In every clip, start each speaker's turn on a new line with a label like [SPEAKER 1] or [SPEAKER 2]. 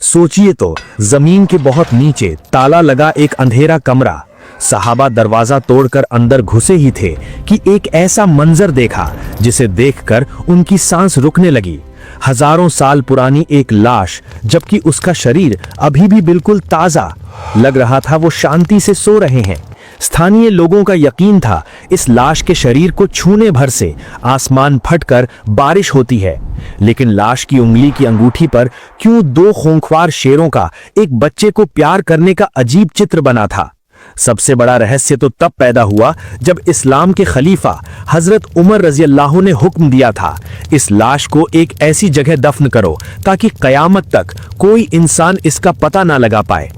[SPEAKER 1] सोचिए तो, जमीन के बहुत नीचे ताला लगा एक अंधेरा कमरा। सहाबा दरवाजा तोड़कर अंदर घुसे ही थे कि एक ऐसा मंजर देखा जिसे देखकर उनकी सांस रुकने लगी। हजारों साल पुरानी एक लाश, जबकि उसका शरीर अभी भी बिल्कुल ताजा लग रहा था। वो शांति से सो रहे हैं। स्थानीय लोगों का यकीन था इस लाश के शरीर को छूने भर से आसमान फटकर बारिश होती है। लेकिन लाश की उंगली की अंगूठी पर क्यों दो खूंखार शेरों का एक बच्चे को प्यार करने का अजीब चित्र बना था। सबसे बड़ा रहस्य तो तब पैदा हुआ जब इस्लाम के खलीफा हजरत उमर रजी अल्लाह ने हुक्म दिया था, इस लाश को एक ऐसी जगह दफन करो ताकि कयामत तक कोई इंसान इसका पता ना लगा पाए।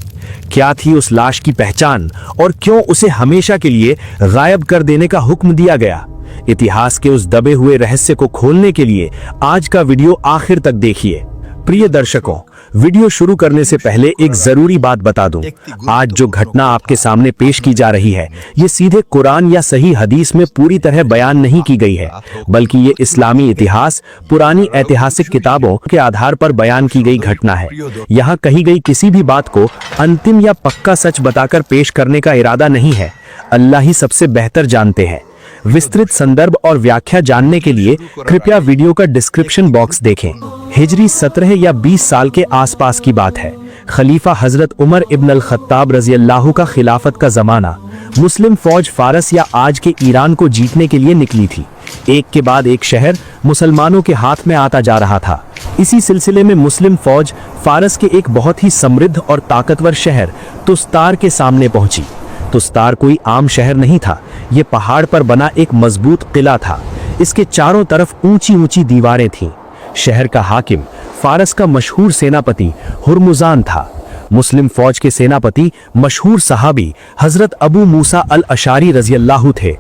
[SPEAKER 1] क्या थी उस लाश की पहचान और क्यों उसे हमेशा के लिए गायब कर देने का हुक्म दिया गया? इतिहास के उस दबे हुए रहस्य को खोलने के लिए आज का वीडियो आखिर तक देखिए। प्रिय दर्शकों, वीडियो शुरू करने से पहले एक जरूरी बात बता दूं। आज जो घटना आपके सामने पेश की जा रही है, ये सीधे कुरान या सही हदीस में पूरी तरह बयान नहीं की गई है, बल्कि ये इस्लामी इतिहास, पुरानी ऐतिहासिक किताबों के आधार पर बयान की गई घटना है। यहाँ कही गई किसी भी बात को अंतिम या पक्का सच बताकर पेश करने का इरादा नहीं है। अल्लाह ही सबसे बेहतर जानते हैं। विस्तृत संदर्भ और व्याख्या जानने के लिए कृपया वीडियो का डिस्क्रिप्शन बॉक्स देखें। हिजरी 17 या 20 साल के आसपास की बात है। खलीफा हजरत उमर इब्न अल खत्ताब रजी अल्लाह का खिलाफत का जमाना। मुस्लिम फौज फारस या आज के ईरान को जीतने के लिए निकली थी। एक के बाद एक शहर मुसलमानों के हाथ में आता जा रहा था। इसी सिलसिले में मुस्लिम फौज फारस के एक बहुत ही समृद्ध और ताकतवर शहर तुस्तार के सामने पहुंची। तुस्तार कोई आम शहर नहीं था, ये पहाड़ पर बना एक मजबूत किला था। इसके चारों तरफ ऊंची ऊंची दीवारें थीं। शहर का हाकिम फारस का मशहूर सेनापति हुर्मुजान था। मुस्लिम फौज के सेनापति मशहूर सहाबी हजरत अबू मूसा अल अशारी रजी अल्लाह थे।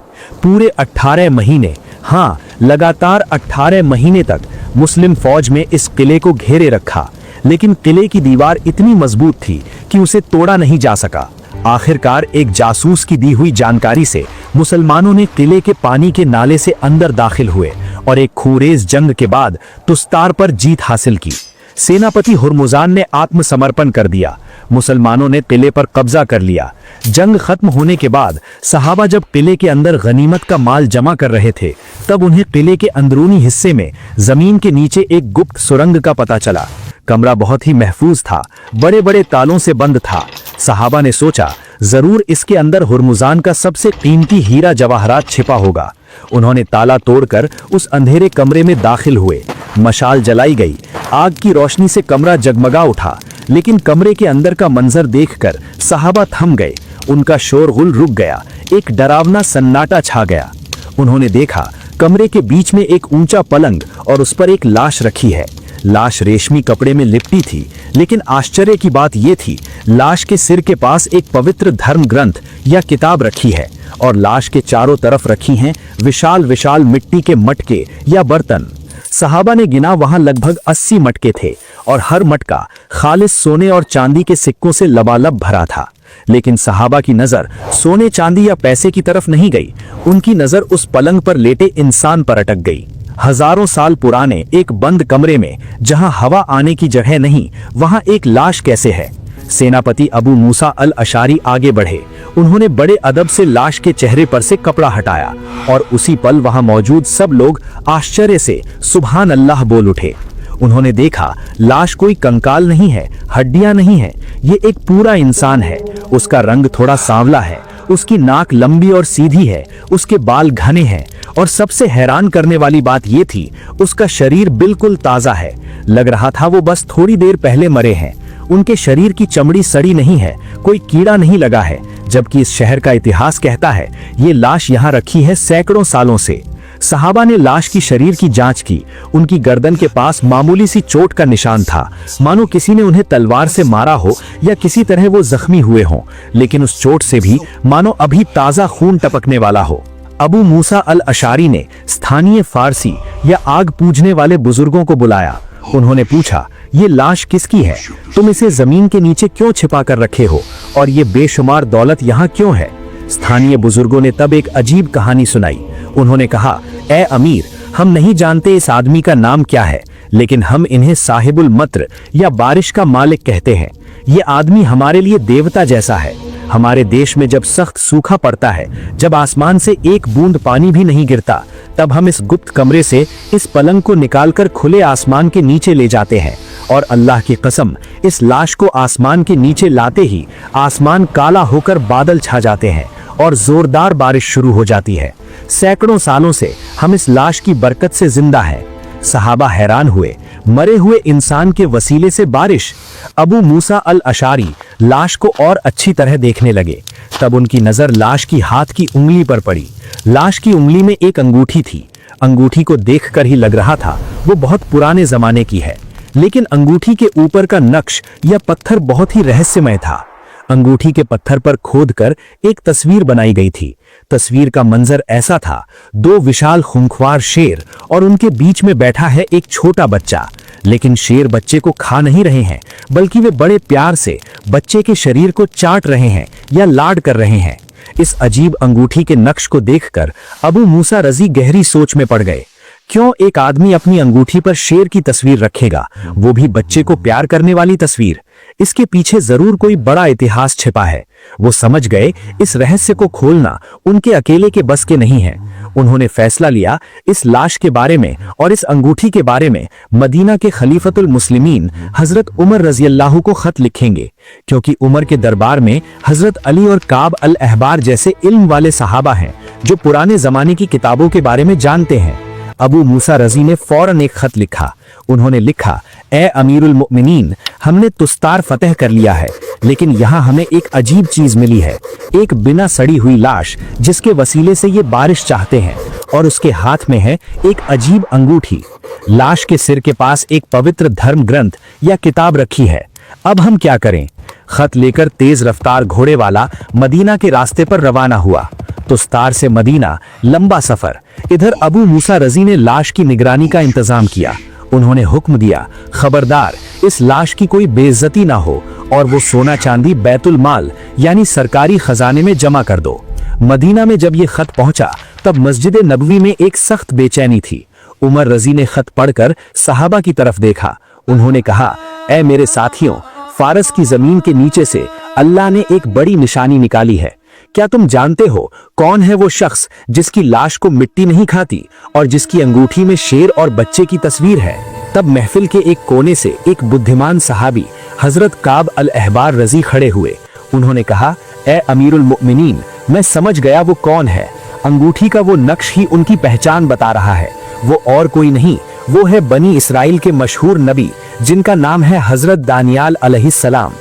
[SPEAKER 1] पूरे 18 महीने, हाँ लगातार 18 महीने तक मुस्लिम फौज में इस किले को घेरे रखा, लेकिन किले की दीवार इतनी मजबूत थी कि उसे तोड़ा नहीं जा सका। आखिरकार एक जासूस की दी हुई जानकारी से मुसलमानों ने किले के पानी के नाले से अंदर दाखिल हुए और एक खूंरेज जंग के बाद तुस्तार पर जीत हासिल की। सेनापति हुर्मुजान ने आत्मसमर्पण कर दिया। मुसलमानों ने किले पर कब्जा कर लिया। जंग खत्म होने के बाद सहाबा जब किले के अंदर गनीमत का माल जमा कर रहे थे, तब उन्हें किले के अंदरूनी हिस्से में जमीन के नीचे एक गुप्त सुरंग का पता चला। कमरा बहुत ही महफूज था, बड़े बड़े तालों से बंद था। सहाबा ने सोचा जरूर इसके अंदर हुर्मुजान का सबसे कीमती हीरा जवाहरात छिपा होगा। उन्होंने ताला तोड़कर उस अंधेरे कमरे में दाखिल हुए। मशाल जलाई गई। आग की रोशनी से कमरा जगमगा उठा, लेकिन कमरे के अंदर का मंजर देखकर सहाबा थम गए। उनका शोरगुल रुक गया। एक डरावना सन्नाटा छा गया। उन्होंने देखा कमरे के बीच में एक ऊंचा पलंग और उस पर एक लाश रखी है। लाश रेशमी कपड़े में लिपटी थी, लेकिन आश्चर्य की बात यह थी लाश के सिर के पास एक पवित्र धर्म ग्रंथ या किताब रखी है और लाश के चारों तरफ रखी हैं विशाल विशाल मिट्टी के मटके या बर्तन। सहाबा ने गिना, वहां लगभग 80 मटके थे और हर मटका खालिस सोने और चांदी के सिक्कों से लबालब भरा था। लेकिन सहाबा की नजर सोने चांदी या पैसे की तरफ नहीं गई। उनकी नजर उस पलंग पर लेटे इंसान पर अटक गई। हजारों साल पुराने एक बंद कमरे में जहां हवा आने की जगह नहीं, वहां एक लाश कैसे है? सेनापति अबू मूसा अल अशारी आगे बढ़े। उन्होंने बड़े अदब से लाश के चेहरे पर से कपड़ा हटाया और उसी पल वहां मौजूद सब लोग आश्चर्य से सुभान अल्लाह बोल उठे। उन्होंने देखा लाश कोई कंकाल नहीं है, हड्डियां नहीं है, ये एक पूरा इंसान है। उसका रंग थोड़ा सांवला है, उसकी नाक लंबी और सीधी है, उसके बाल घने हैं और सबसे हैरान करने वाली बात यह थी उसका शरीर बिल्कुल ताजा है। लग रहा था वो बस थोड़ी देर पहले मरे हैं। उनके शरीर की चमड़ी सड़ी नहीं है, कोई कीड़ा नहीं लगा है, जबकि इस शहर का इतिहास कहता है ये लाश यहाँ रखी है सैकड़ों सालों से। सहाबा ने लाश की शरीर की जांच की। उनकी गर्दन के पास मामूली सी चोट का निशान था, मानो किसी ने उन्हें तलवार से मारा हो या किसी तरह वो जख्मी हुए हों, लेकिन उस चोट से भी मानो अभी ताजा खून टपकने वाला हो। अबू मूसा अल अशारी ने स्थानीय फारसी या आग पूजने वाले बुजुर्गों को बुलाया। उन्होंने पूछा, ये लाश किसकी है? तुम इसे जमीन के नीचे क्यों छिपा कर रखे हो और ये बेशुमार दौलत यहाँ क्यों है? स्थानीय बुजुर्गों ने तब एक अजीब कहानी सुनाई। उन्होंने कहा, ए अमीर, हम नहीं जानते इस आदमी का नाम क्या है, लेकिन हम इन्हें साहिबुल मत्र या बारिश का मालिक कहते हैं। ये आदमी हमारे लिए देवता जैसा है। हमारे देश में जब सख्त सूखा पड़ता है, जब आसमान से एक बूंद पानी भी नहीं गिरता, तब हम इस गुप्त कमरे से इस पलंग को निकालकर खुले आसमान के नीचे ले जाते हैं और अल्लाह की कसम, इस लाश को आसमान के नीचे लाते ही आसमान काला होकर बादल छा जाते हैं और जोरदार बारिश शुरू हो जाती है। सैकड़ों सालों से हम इस लाश की बरकत से जिंदा हैं। सहाबा हैरान हुए, मरे हुए इंसान के वसीले से बारिश। अबू मूसा अल अशारी लाश को और अच्छी तरह देखने लगे। तब उनकी नजर लाश की हाथ की उंगली पर पड़ी। लाश की उंगली में एक अंगूठी थी। अंगूठी को देखकर ही लग रहा था वो बहुत पुराने जमाने की है, लेकिन अंगूठी के ऊपर का नक्श या पत्थर बहुत ही रहस्यमय था। अंगूठी के पत्थर पर खोदकर एक तस्वीर बनाई गई थी। तस्वीर का मंजर ऐसा था, दो विशाल खूंखार शेर और उनके बीच में बैठा है एक छोटा बच्चा। लेकिन शेर बच्चे को खा नहीं रहे हैं, बल्कि वे बड़े प्यार से बच्चे के शरीर को चाट रहे हैं या लाड कर रहे हैं। इस अजीब अंगूठी के नक्श को देखकर अबू मूसा रजी गहरी सोच में पड़ गए। क्यों एक आदमी अपनी अंगूठी पर शेर की तस्वीर रखेगा, वो भी बच्चे को प्यार करने वाली तस्वीर? इसके पीछे जरूर कोई बड़ा इतिहास छिपा है। वो समझ गए इस रहस्य को खोलना उनके अकेले के बस के नहीं है। उन्होंने फैसला लिया इस लाश के बारे में और इस अंगूठी के बारे में मदीना के खलीफतुल मुस्लिमीन हजरत उमर रजी अल्लाह को खत लिखेंगे, क्योंकि उमर के दरबार में हजरत अली और काब अल अहबार जैसे इल्म वाले सहाबा हैं जो पुराने जमाने की किताबों के बारे में जानते हैं। अबू मूसा रजी ने फौरन एक खत लिखा। उन्होंने लिखा, ए अमीरुल मुमिनीन, हमने तुस्तार फतेह कर लिया है, लेकिन यहाँ हमें एक अजीब चीज मिली है, एक बिना सड़ी हुई लाश जिसके वसीले से ये बारिश चाहते हैं, और उसके हाथ में है एक अजीब अंगूठी। लाश के सिर के पास एक पवित्र धर्म ग्रंथ या किताब रखी है। अब हम क्या करें? खत लेकर तेज रफ्तार घोड़े वाला मदीना के रास्ते पर रवाना हुआ। तुस्तार से मदीना लंबा सफर। इधर अबू मूसा रजी ने लाश की निगरानी का इंतजाम किया। उन्होंने हुक्म दिया, खबरदार इस लाश की कोई बेइज्जती ना हो और वो सोना चांदी बैतुल माल यानी सरकारी खजाने में जमा कर दो। मदीना में जब ये खत पहुंचा तब मस्जिद नबवी में एक सख्त बेचैनी थी। उमर रजी ने खत पढ़कर सहाबा की तरफ देखा। उन्होंने कहा, ऐ मेरे साथियों, फारस की जमीन के नीचे से अल्लाह ने एक बड़ी निशानी निकाली है। क्या तुम जानते हो कौन है वो शख्स जिसकी लाश को मिट्टी नहीं खाती और जिसकी अंगूठी में शेर और बच्चे की तस्वीर है? तब महफिल के एक कोने से एक बुद्धिमान सहाबी हजरत काब अल अहबार रजी खड़े हुए। उन्होंने कहा, ए अमीरुल मुमिनीन, मैं समझ गया वो कौन है। अंगूठी का वो नक्श ही उनकी पहचान बता रहा है। वो और कोई नहीं, वो है बनी इसराइल के मशहूर नबी जिनका नाम है हजरत दानियाल अलैहिस्सलाम।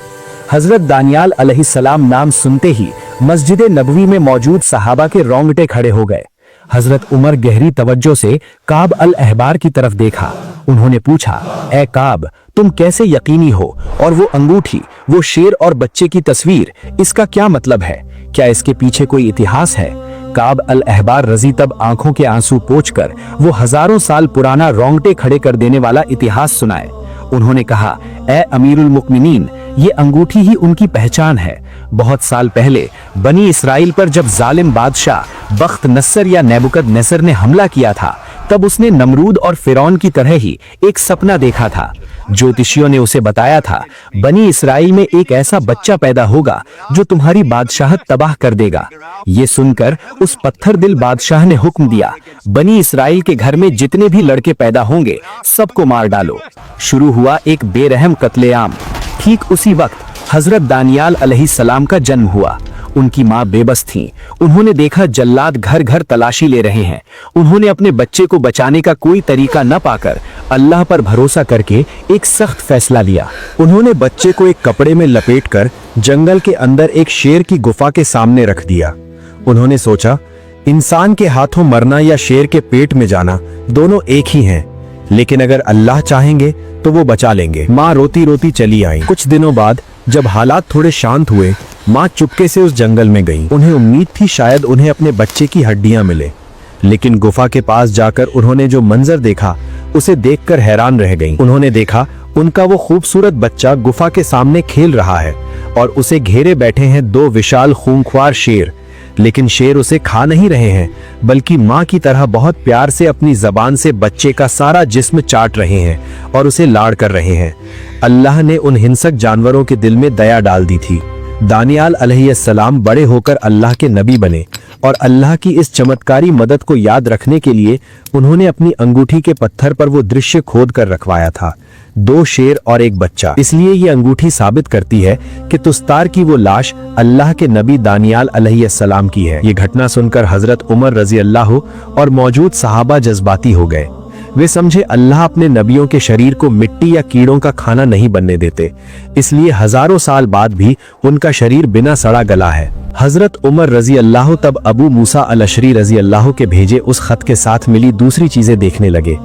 [SPEAKER 1] हजरत दानियाल अलैहिस्सलाम नाम सुनते ही मस्जिद नबवी में मौजूद सहाबा के रोंगटे खड़े हो गए। हजरत उमर गहरी तवज्जो से काब अल अहबार की तरफ देखा। उन्होंने पूछा, ए काब, तुम कैसे यकीनी हो? और वो अंगूठी, वो शेर और बच्चे की तस्वीर, इसका क्या मतलब है? क्या इसके पीछे कोई इतिहास है? काब अल अहबार रजी तब आंखों के आंसू पोंछकर वो हजारों साल पुराना रोंगटे खड़े कर देने वाला इतिहास सुनाए। उन्होंने कहा, ए अमीरुल मुमिनीन, ये अंगूठी ही उनकी पहचान है। बहुत साल पहले बनी इसराइल पर जब जालिम बादशाह बख्त नस्सर या नेबुकदनेस्सर ने हमला किया था, तब उसने नमरूद और फिरौन की तरह ही एक सपना देखा था। ज्योतिषियों ने उसे बताया था, बनी इसराइल में एक ऐसा बच्चा पैदा होगा जो तुम्हारी बादशाहत तबाह कर देगा। ये सुनकर उस पत्थर दिल बादशाह ने हुक्म दिया, बनी इसराइल के घर में जितने भी लड़के पैदा होंगे सबको मार डालो। शुरू हुआ एक बेरहम कत्लेआम। ठीक उसी वक्त हजरत दानियाल अलैहिस्सलाम का जन्म हुआ। उनकी माँ बेबस थीं। उन्होंने देखा जल्लाद घर घर तलाशी ले रहे हैं। उन्होंने अपने बच्चे को बचाने का कोई तरीका न पाकर अल्लाह पर भरोसा करके एक सख्त फैसला लिया। उन्होंने बच्चे को एक कपड़े में लपेटकर जंगल के अंदर एक शेर की गुफा के सामने रख दिया। उन्होंने सोचा, इंसान के हाथों मरना या शेर के पेट में जाना दोनों एक ही हैं, लेकिन अगर अल्लाह चाहेंगे तो वो बचा लेंगे। माँ रोती रोती चली आई। कुछ दिनों बाद जब हालात थोड़े शांत हुए, माँ चुपके से उस जंगल में गई। उन्हें उम्मीद थी शायद उन्हें अपने बच्चे की हड्डियां मिले, लेकिन गुफा के पास जाकर उन्होंने जो मंजर देखा उसे देखकर हैरान रह गईं। उन्होंने देखा उनका वो खूबसूरत बच्चा गुफा के सामने खेल रहा है और उसे घेरे बैठे हैं दो विशाल खूंखार शेर। लेकिन शेर उसे खा नहीं रहे हैं, बल्कि माँ की तरह बहुत प्यार से अपनी जबान से बच्चे का सारा जिस्म चाट रहे हैं और उसे लाड़ कर रहे हैं। अल्लाह ने उन हिंसक जानवरों के दिल में दया डाल दी थी। दानियाल अलैहिस्सलाम बड़े होकर अल्लाह के नबी बने और अल्लाह की इस चमत्कारी मदद को याद रखने के लिए उन्होंने अपनी अंगूठी के पत्थर पर वो दृश्य खोद कर रखवाया था, 2 शेर और एक बच्चा। इसलिए ये अंगूठी साबित करती है कि तुस्तार की वो लाश अल्लाह के नबी दानियाल अलैहिस्सलाम की है। ये घटना सुनकर हजरत उमर रजी अल्लाह और मौजूद सहाबा जज्बाती हो गए। वे समझे अल्लाह अपने नबियों के शरीर को मिट्टी या कीड़ों का खाना नहीं बनने देते, इसलिए हजारों साल बाद भी उनका शरीर बिना सड़ा गला है। हजरत उमर रजी अल्लाह तब अबू मूसा अल-अशरी रजी अल्लाह के भेजे उस खत के साथ मिली दूसरी चीजें देखने लगे।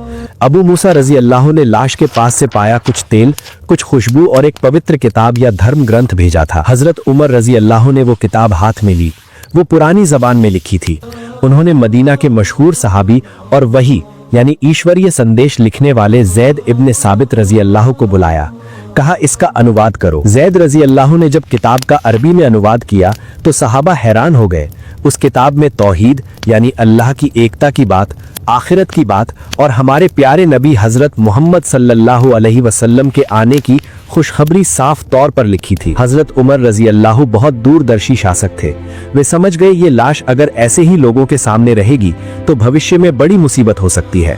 [SPEAKER 1] अबू मूसा रजी अल्लाह ने लाश के पास से पाया कुछ तेल, कुछ खुशबू और एक पवित्र किताब या धर्म ग्रंथ भेजा था। हजरत उमर रजी अल्लाह ने वो किताब हाथ में ली। वो पुरानी जबान में लिखी थी। उन्होंने मदीना के मशहूर सहाबी और वही यानी ईश्वरीय संदेश लिखने वाले ज़ैद इब्ने साबित रजी अल्लाह को बुलाया। कहा, इसका अनुवाद करो। ज़ैद रजी अल्लाह ने जब किताब का अरबी में अनुवाद किया तो सहाबा हैरान हो गए। उस किताब में तौहीद यानी अल्लाह की एकता की बात, आखिरत की बात और हमारे प्यारे नबी हजरत मोहम्मद सल्लल्लाहु अलैहि वसल्लम के आने की खुशखबरी साफ तौर पर लिखी थी। हजरत उमर रजी अल्लाह बहुत दूरदर्शी शासक थे। वे समझ गए ये लाश अगर ऐसे ही लोगों के सामने रहेगी तो भविष्य में बड़ी मुसीबत हो सकती है।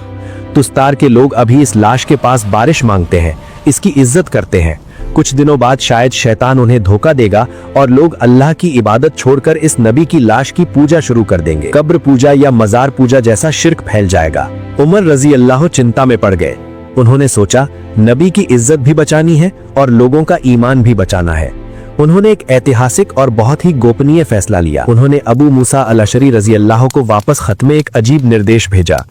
[SPEAKER 1] तुस्तार के लोग अभी इस लाश के पास बारिश मांगते हैं, इसकी इज्जत करते हैं। कुछ दिनों बाद शायद शैतान उन्हें धोखा देगा और लोग अल्लाह की इबादत छोड़कर इस नबी की लाश की पूजा शुरू कर देंगे। कब्र पूजा या मजार पूजा जैसा शिर्क फैल जाएगा। उमर रजी अल्लाह चिंता में पड़ गए। उन्होंने सोचा, नबी की इज्जत भी बचानी है और लोगों का ईमान भी बचाना है। उन्होंने एक ऐतिहासिक और बहुत ही गोपनीय फैसला लिया। उन्होंने अबू मूसा अल-अशरी रजी अल्लाह को वापस खत में एक अजीब निर्देश भेजा।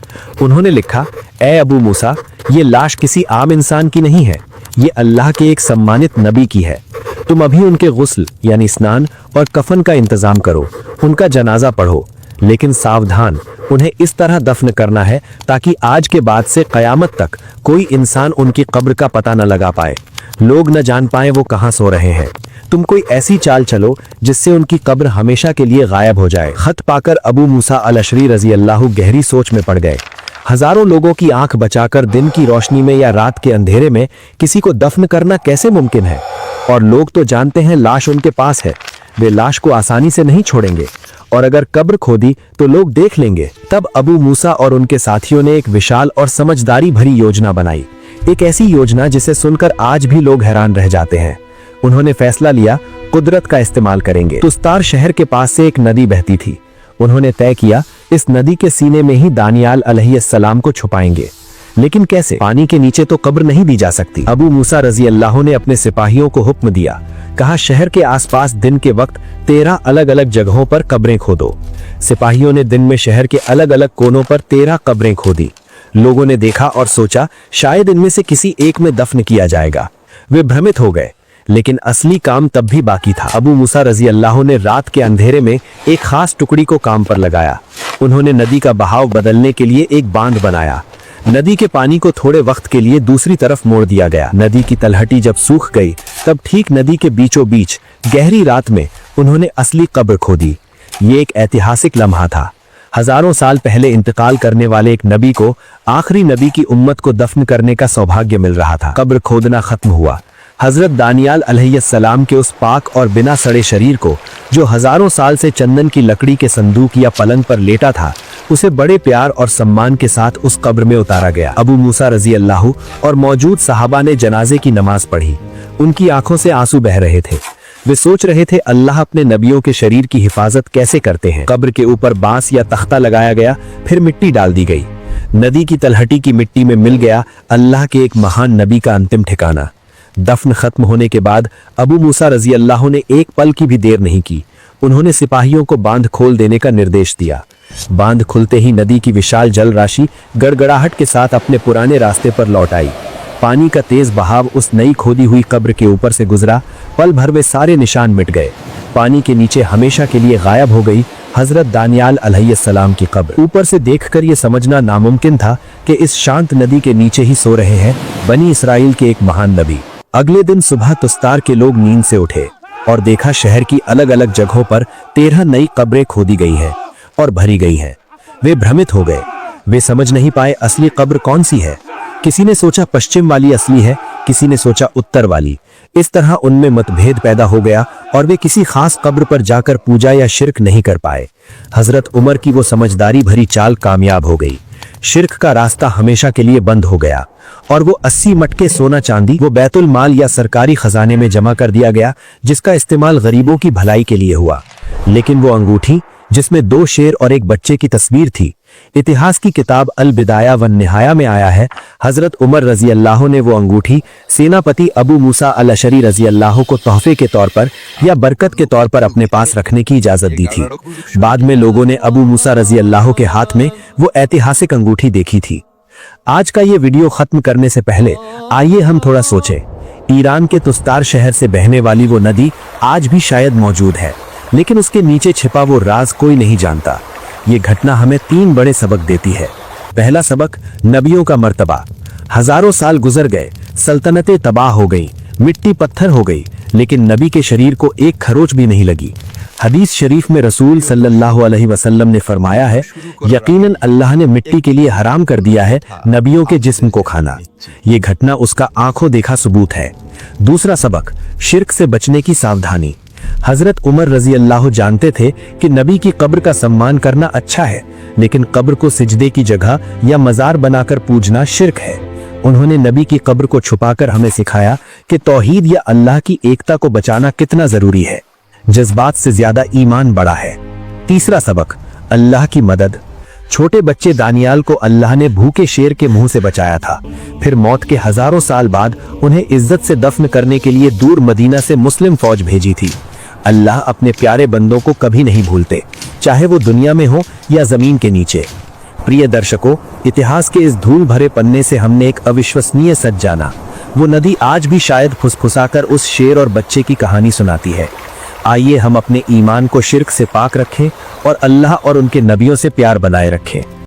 [SPEAKER 1] उन्होंने लिखा, ए अबू मूसा, ये लाश किसी आम इंसान की नहीं है, ये अल्लाह के एक सम्मानित नबी की है। तुम अभी उनके गुस्ल यानी स्नान और कफन का इंतजाम करो, उनका जनाजा पढ़ो, लेकिन सावधान, उन्हें इस तरह दफन करना है ताकि आज के बाद से कयामत तक कोई इंसान उनकी कब्र का पता न लगा पाए, लोग न जान पाए वो कहाँ सो रहे हैं। तुम कोई ऐसी चाल चलो जिससे उनकी कब्र हमेशा के लिए गायब हो जाए। खत पाकर अबू मूसा अल-अशरी रजी अल्लाह गहरी सोच में पड़ गए। हजारों लोगों की आंख बचाकर दिन की रोशनी में या रात के अंधेरे में किसी को दफन करना कैसे मुमकिन है? और लोग तो जानते हैं लाश उनके पास है, वे लाश को आसानी से नहीं छोड़ेंगे और अगर कब्र खोदी तो लोग देख लेंगे। तब अबू मूसा और उनके साथियों ने एक विशाल और समझदारी भरी योजना बनाई, एक ऐसी योजना जिसे सुनकर आज भी लोग हैरान रह जाते हैं। उन्होंने फैसला लिया, कुदरत का इस्तेमाल करेंगे। तुस्तार शहर के पास से एक नदी बहती थी। उन्होंने तय किया, इस नदी के सीने में ही दानियाल अलैहिस्सलाम को छुपाएंगे। लेकिन कैसे? पानी के नीचे तो कब्र नहीं दी जा सकती। अबू मूसा रजी अल्लाह ने अपने सिपाहियों को हुक्म दिया। कहा, शहर के आसपास दिन के वक्त 13 अलग अलग जगहों पर कब्रें खोदो। सिपाहियों ने दिन में शहर के अलग अलग कोनों पर 13 कब्रें खोदी। लोगों ने देखा और सोचा शायद इनमें से किसी एक में दफन किया जाएगा। वे भ्रमित हो गए, लेकिन असली काम तब भी बाकी था। अबू मूसा रजी अल्लाह ने रात के अंधेरे में एक खास टुकड़ी को काम पर लगाया। उन्होंने नदी का बहाव बदलने के लिए एक बांध बनाया। नदी के पानी को थोड़े वक्त के लिए दूसरी तरफ मोड़ दिया गया। नदी की तलहटी जब सूख गई तब ठीक नदी के बीचों बीच गहरी रात में उन्होंने असली कब्र खोदी। ये एक ऐतिहासिक लम्हा था। हजारों साल पहले इंतकाल करने वाले एक नबी को आखिरी नबी की उम्मत को दफन करने का सौभाग्य मिल रहा था। कब्र खोदना खत्म हुआ। हजरत दानियाल अलैहिस्सलाम के उस पाक और बिना सड़े शरीर को, जो हजारों साल से चंदन की लकड़ी के संदूक या पलंग पर लेटा था, उसे बड़े प्यार और सम्मान के साथ उस कब्र में उतारा गया। अबू मूसा रजी अल्लाह और मौजूद सहाबा ने जनाजे की नमाज पढ़ी। उनकी आंखों से आंसू बह रहे थे। वे सोच रहे थे अल्लाह अपने नबियों के शरीर की हिफाजत कैसे करते हैं। कब्र के ऊपर बांस या तख्ता लगाया गया, फिर मिट्टी डाल दी गई। नदी की तलहटी की मिट्टी में मिल गया अल्लाह के एक महान नबी का अंतिम ठिकाना। दफन खत्म होने के बाद अबू मूसा रजी अल्लाह ने एक पल की भी देर नहीं की। उन्होंने सिपाहियों को बांध खोल देने का निर्देश दिया। बांध खुलते ही नदी की विशाल जल राशि गड़गड़ाहट के साथ अपने पुराने रास्ते पर लौट आई। पानी का तेज बहाव उस नई खोदी हुई कब्र के ऊपर से गुजरा। पल भर में सारे निशान मिट गए। पानी के नीचे हमेशा के लिए गायब हो गई हजरत दानियाल अलैहिस्सलाम की कब्र। ऊपर से देखकर यह समझना नामुमकिन था कि इस शांत नदी के नीचे ही सो रहे हैं बनी इसराइल के एक महान नबी। अगले दिन सुबह तुस्तार के लोग नींद से उठे। और देखा शहर की अलग अलग जगहों पर 13 नई कब्रें खोदी गई हैं और भरी गई हैं। वे भ्रमित हो गए। वे समझ नहीं पाए असली कब्र कौन सी है। किसी ने सोचा पश्चिम वाली असली है, किसी ने सोचा उत्तर वाली। इस तरह उनमें मतभेद पैदा हो गया और वे किसी खास कब्र पर जाकर पूजा या शिर्क नहीं कर पाए। हजरत उमर की वो समझदारी भरी चाल कामयाब हो गई। शिर्क का रास्ता हमेशा के लिए बंद हो गया और वो 80 मटके सोना चांदी वो बैतुल माल या सरकारी खजाने में जमा कर दिया गया, जिसका इस्तेमाल गरीबों की भलाई के लिए हुआ। लेकिन वो अंगूठी जिसमें 2 शेर और एक बच्चे की तस्वीर थी, इतिहास की किताब अल बिदाया वन निहाया में आया है, हजरत उमर रजी अल्लाह ने वो अंगूठी सेनापति अबू मूसा अल अशरी रजी अल्लाह को तोहफे के तौर पर या बरकत के तौर पर अपने पास रखने की इजाजत दी थी। बाद में लोगों ने अबू मूसा रजी अल्लाह के हाथ में वो ऐतिहासिक अंगूठी देखी थी। आज का ये वीडियो खत्म करने से पहले आइए हम थोड़ा सोचें। ईरान के तुस्तार शहर से बहने वाली वो नदी आज भी शायद मौजूद है, लेकिन उसके नीचे छिपा वो राज कोई नहीं जानता। ये घटना हमें 3 बड़े सबक देती है। पहला सबक, नबियों का मर्तबा। हजारों साल गुजर गए, सल्तनतें तबाह हो गई, मिट्टी पत्थर हो गई, लेकिन नबी के शरीर को एक खरोच भी नहीं लगी। हदीस शरीफ में रसूल सल्लल्लाहु अलैहि वसल्लम ने फरमाया है, यकीनन अल्लाह ने मिट्टी के लिए हराम कर दिया है नबियों के जिस्म को खाना। ये घटना उसका आंखों देखा सबूत है। दूसरा सबक, शिर्क से बचने की सावधानी। हजरत उमर रजी अल्लाह जानते थे कि नबी की कब्र का सम्मान करना अच्छा है, लेकिन कब्र को सिजदे की जगह या मजार बनाकर पूजना शिर्क है। उन्होंने नबी की कब्र को छुपाकर हमें सिखाया कि तौहीद या अल्लाह की एकता को बचाना कितना जरूरी है। जज्बात से ज्यादा ईमान बड़ा है। तीसरा सबक, अल्लाह की मदद। छोटे बच्चे दानियाल को अल्लाह ने भूखे शेर के मुंह से बचाया था। फिर मौत के हजारों साल बाद उन्हें इज्जत से दफन करने के लिए दूर मदीना से मुस्लिम फौज भेजी थी। अल्लाह अपने प्यारे बंदों को कभी नहीं भूलते, चाहे वो दुनिया में हो या जमीन के नीचे। प्रिय दर्शकों, इतिहास के इस धूल भरे पन्ने से हमने एक अविश्वसनीय सच जाना। वो नदी आज भी शायद फुसफुसाकर उस शेर और बच्चे की कहानी सुनाती है। आइए हम अपने ईमान को शिर्क से पाक रखें और अल्लाह और उनके नबियों से प्यार बनाए रखें।